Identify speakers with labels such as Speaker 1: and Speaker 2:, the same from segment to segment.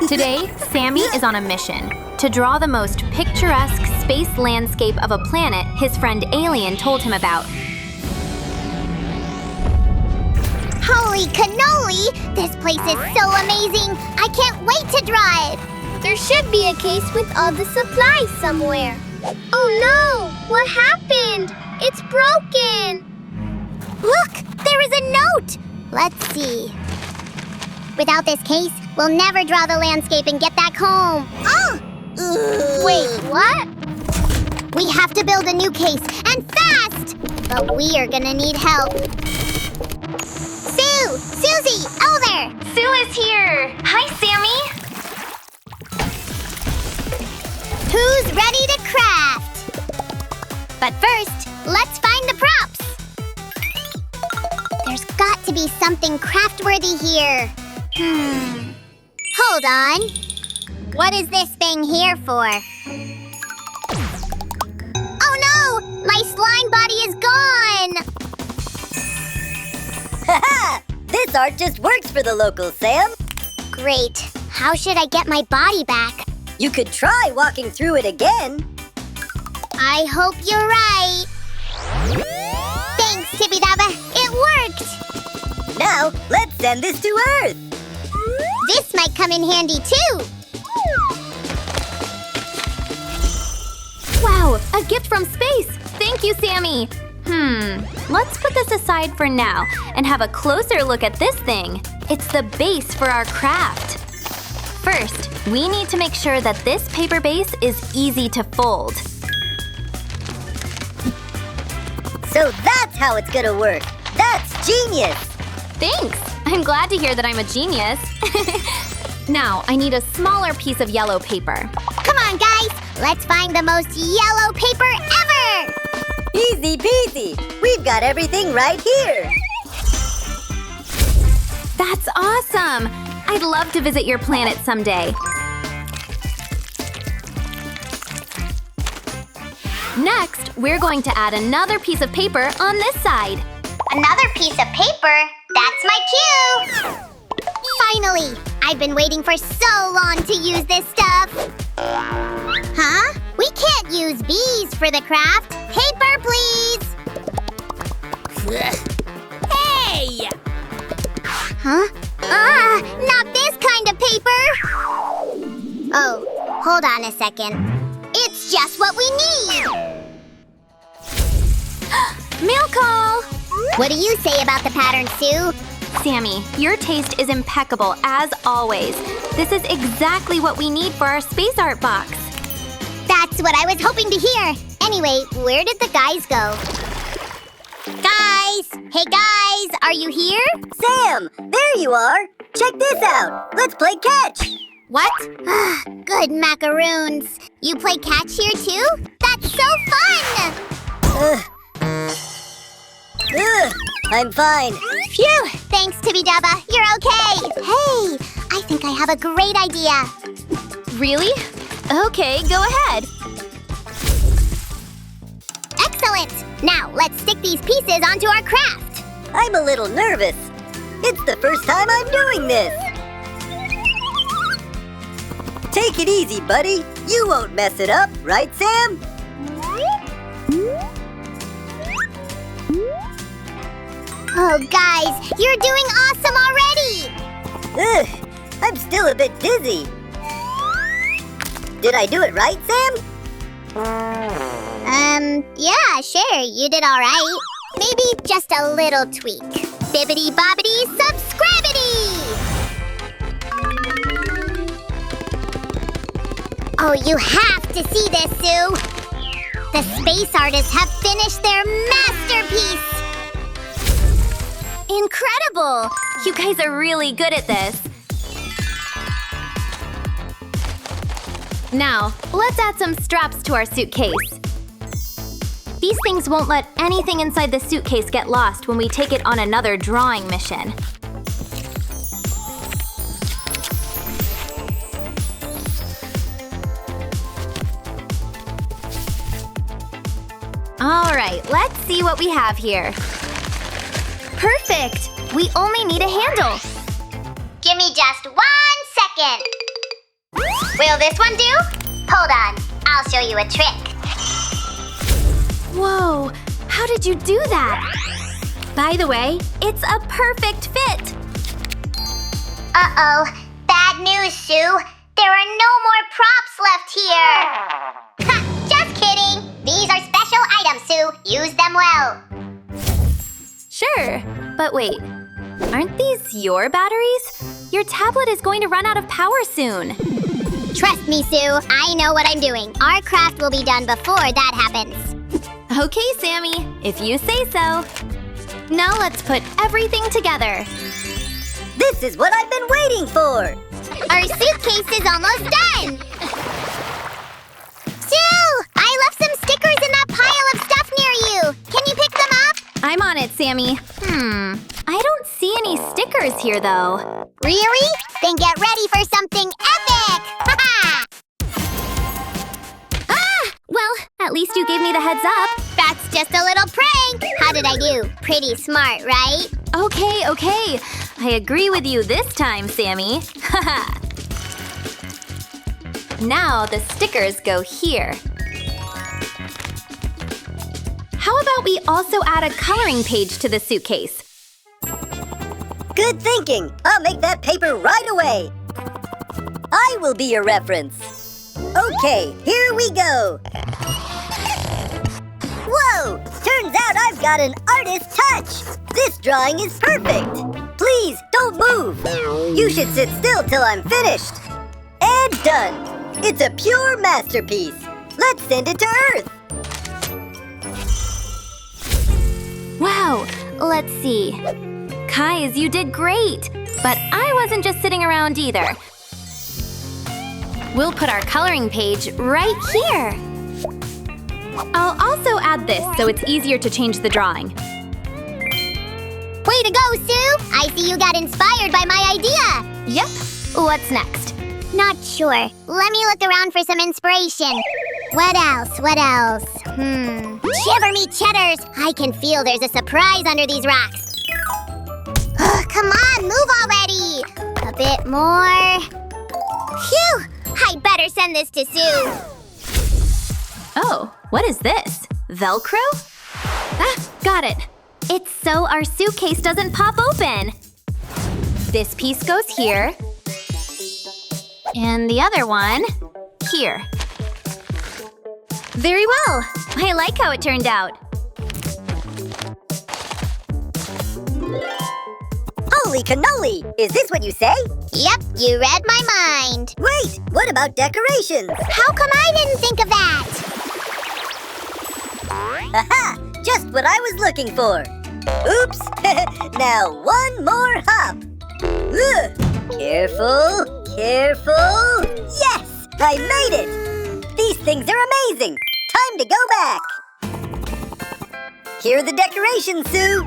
Speaker 1: Today, Sammy is on a mission to draw the most picturesque space landscape of a planet his friend Alien told him about.
Speaker 2: Holy cannoli! This place is so amazing! I can't wait to drive!
Speaker 3: There should be a case with all the supplies somewhere. Oh no! What happened? It's broken!
Speaker 2: Look! There is a note! Let's see. Without this case, we'll never draw the landscape and get back home. Oh!
Speaker 3: Wait, what?
Speaker 2: We have to build a new case, and fast! But we are gonna need help. Sue! Susie! Elder!
Speaker 1: Sue is here! Hi, Sammy!
Speaker 2: Who's ready to craft? But first, let's find the props. There's got to be something craft-worthy here. Hold on. What is this thing here for? Oh no! My slime body is gone!
Speaker 4: Haha! This art just works for the locals, Sam.
Speaker 2: Great. How should I get my body back?
Speaker 4: You could try walking through it again.
Speaker 2: I hope you're right. Thanks, Tippy Dabba. It worked!
Speaker 4: Now, let's send this to Earth.
Speaker 2: This might come in handy, too.
Speaker 1: Wow, a gift from space! Thank you, Sammy! Let's put this aside for now and have a closer look at this thing. It's the base for our craft. First, we need to make sure that this paper base is easy to fold.
Speaker 4: So that's how it's gonna work. That's genius!
Speaker 1: Thanks! I'm glad to hear that I'm a genius. Now, I need a smaller piece of yellow paper.
Speaker 2: Come on, guys. Let's find the most yellow paper ever!
Speaker 4: Easy peasy! We've got everything right here!
Speaker 1: That's awesome! I'd love to visit your planet someday. Next, we're going to add another piece of paper on this side.
Speaker 2: Another piece of paper? That's my cue! Finally! I've been waiting for so long to use this stuff. Huh? We can't use bees for the craft. Paper, please!
Speaker 3: Hey!
Speaker 2: Huh? Not this kind of paper! Oh, hold on a second. It's just what we need!
Speaker 1: Mail call!
Speaker 2: What do you say about the pattern, Sue?
Speaker 1: Sammy, your taste is impeccable as always. This is exactly what we need for our space art box.
Speaker 2: That's what I was hoping to hear. Anyway, where did the guys go? Guys! Hey guys, are you here?
Speaker 4: Sam, there you are! Check this out! Let's play catch!
Speaker 2: What? Good macaroons. You play catch here too? That's so fun!
Speaker 4: I'm fine.
Speaker 2: Phew! Thanks, Tibby Dabba. You're okay. Hey, I think I have a great idea.
Speaker 1: Really? Okay, go ahead.
Speaker 2: Excellent! Now, let's stick these pieces onto our craft.
Speaker 4: I'm a little nervous. It's the first time I'm doing this. Take it easy, buddy. You won't mess it up, right, Sam?
Speaker 2: Oh, guys, you're doing awesome already!
Speaker 4: I'm still a bit dizzy. Did I do it right, Sam?
Speaker 2: Yeah, sure, you did all right. Maybe just a little tweak. Bibbidi bobbidi subscribity! Oh, you have to see this, Sue! The space artists have finished their masterpiece!
Speaker 1: Incredible! You guys are really good at this. Now, let's add some straps to our suitcase. These things won't let anything inside the suitcase get lost when we take it on another drawing mission. All right, let's see what we have here. Perfect! We only need a handle.
Speaker 2: Give me just 1 second. Will this one do? Hold on, I'll show you a trick.
Speaker 1: Whoa, how did you do that? By the way, it's a perfect fit.
Speaker 2: Uh-oh, bad news, Sue. There are no more props left here. Ha, just kidding. These are special items, Sue. Use them well.
Speaker 1: Sure, but wait, aren't these your batteries? Your tablet is going to run out of power soon.
Speaker 2: Trust me, Sue. I know what I'm doing. Our craft will be done before that happens.
Speaker 1: Okay, Sammy, if you say so. Now let's put everything together.
Speaker 4: This is what I've been waiting for.
Speaker 2: Our suitcase is almost done. Sue! I left some stickers in that pile of stuff near you. Can you pick them up?
Speaker 1: I'm on it, Sammy. I don't see any stickers here, though.
Speaker 2: Really? Then get ready for something epic! Haha!
Speaker 1: Well, at least you gave me the heads up.
Speaker 2: That's just a little prank! How did I do? Pretty smart, right?
Speaker 1: Okay. I agree with you this time, Sammy. Haha. Now the stickers go here. How about we also add a coloring page to the suitcase?
Speaker 4: Good thinking. I'll make that paper right away. I will be your reference. Okay, here we go. Whoa! Turns out I've got an artist's touch. This drawing is perfect. Please, don't move. You should sit still till I'm finished. And done. It's a pure masterpiece. Let's send it to Earth.
Speaker 1: Wow, let's see. Kais, you did great! But I wasn't just sitting around either. We'll put our coloring page right here. I'll also add this so it's easier to change the drawing.
Speaker 2: Way to go, Sue! I see you got inspired by my idea!
Speaker 1: Yep. What's next?
Speaker 2: Not sure. Let me look around for some inspiration. What else? Shiver me cheddars! I can feel there's a surprise under these rocks. Come on, move already! A bit more. Phew! I better send this to Sue.
Speaker 1: Oh, what is this? Velcro? Ah, got it. It's so our suitcase doesn't pop open. This piece goes here. And the other one here. Very well. I like how it turned out.
Speaker 4: Holy cannoli! Is this what you say?
Speaker 2: Yep, you read my mind.
Speaker 4: Wait, what about decorations?
Speaker 2: How come I didn't think of that?
Speaker 4: Aha! Just what I was looking for. Oops! Now one more hop. Ugh. Careful, careful. Yes! I made it! These things are amazing! Time to go back! Here are the decorations, Sue!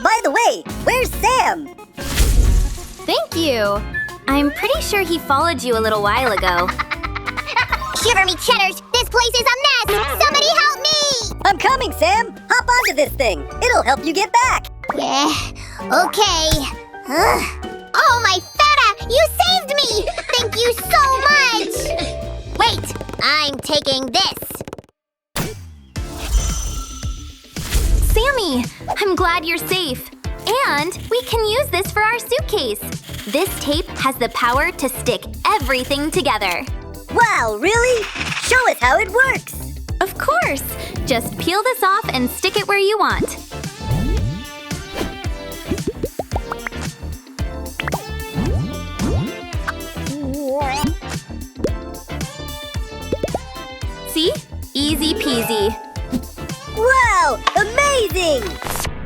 Speaker 4: By the way, where's Sam?
Speaker 1: Thank you. I'm pretty sure he followed you a little while ago.
Speaker 2: Shiver me cheddars! This place is a mess! Somebody help me!
Speaker 4: I'm coming, Sam! Hop onto this thing! It'll help you get back!
Speaker 2: Yeah, okay. Oh, my feta! You saved me! Thank you so much! Wait, I'm taking this.
Speaker 1: Sammy, I'm glad you're safe. And we can use this for our suitcase. This tape has the power to stick everything together.
Speaker 4: Wow, really? Show us how it works!
Speaker 1: Of course! Just peel this off and stick it where you want. See? Easy peasy.
Speaker 4: Wow! Amazing!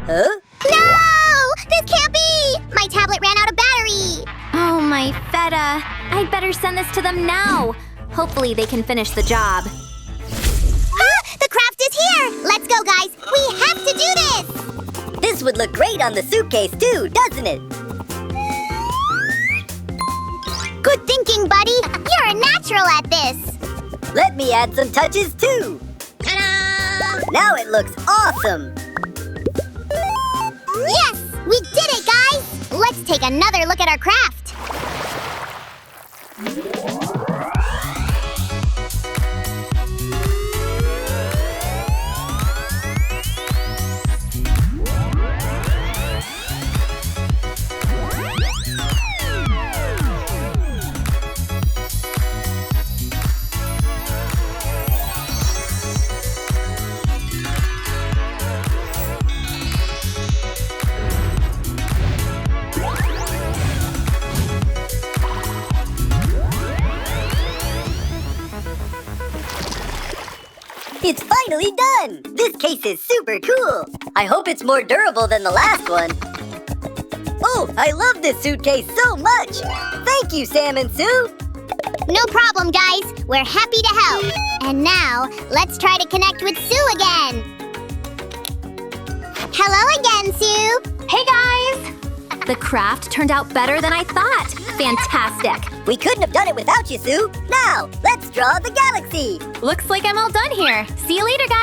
Speaker 4: Huh?
Speaker 2: No! This can't be! My tablet ran out of battery!
Speaker 1: Oh, my feta. I'd better send this to them now. Hopefully they can finish the job.
Speaker 2: The craft is here! Let's go, guys! We have to do this!
Speaker 4: This would look great on the suitcase too, doesn't it?
Speaker 2: Good thinking, buddy! You're a natural at this!
Speaker 4: Let me add some touches too!
Speaker 2: Ta-da!
Speaker 4: Now it looks awesome!
Speaker 2: Yes! We did it, guys! Let's take another look at our craft!
Speaker 4: It's finally done! This case is super cool! I hope it's more durable than the last one. Oh, I love this suitcase so much! Thank you, Sam and Sue!
Speaker 2: No problem, guys. We're happy to help. And now, let's try to connect with Sue again. Hello again, Sue.
Speaker 1: Hey guys! The craft turned out better than I thought. Fantastic.
Speaker 4: We couldn't have done it without you, Sue. Now, let's draw the galaxy.
Speaker 1: Looks like I'm all done here. See you later, guys.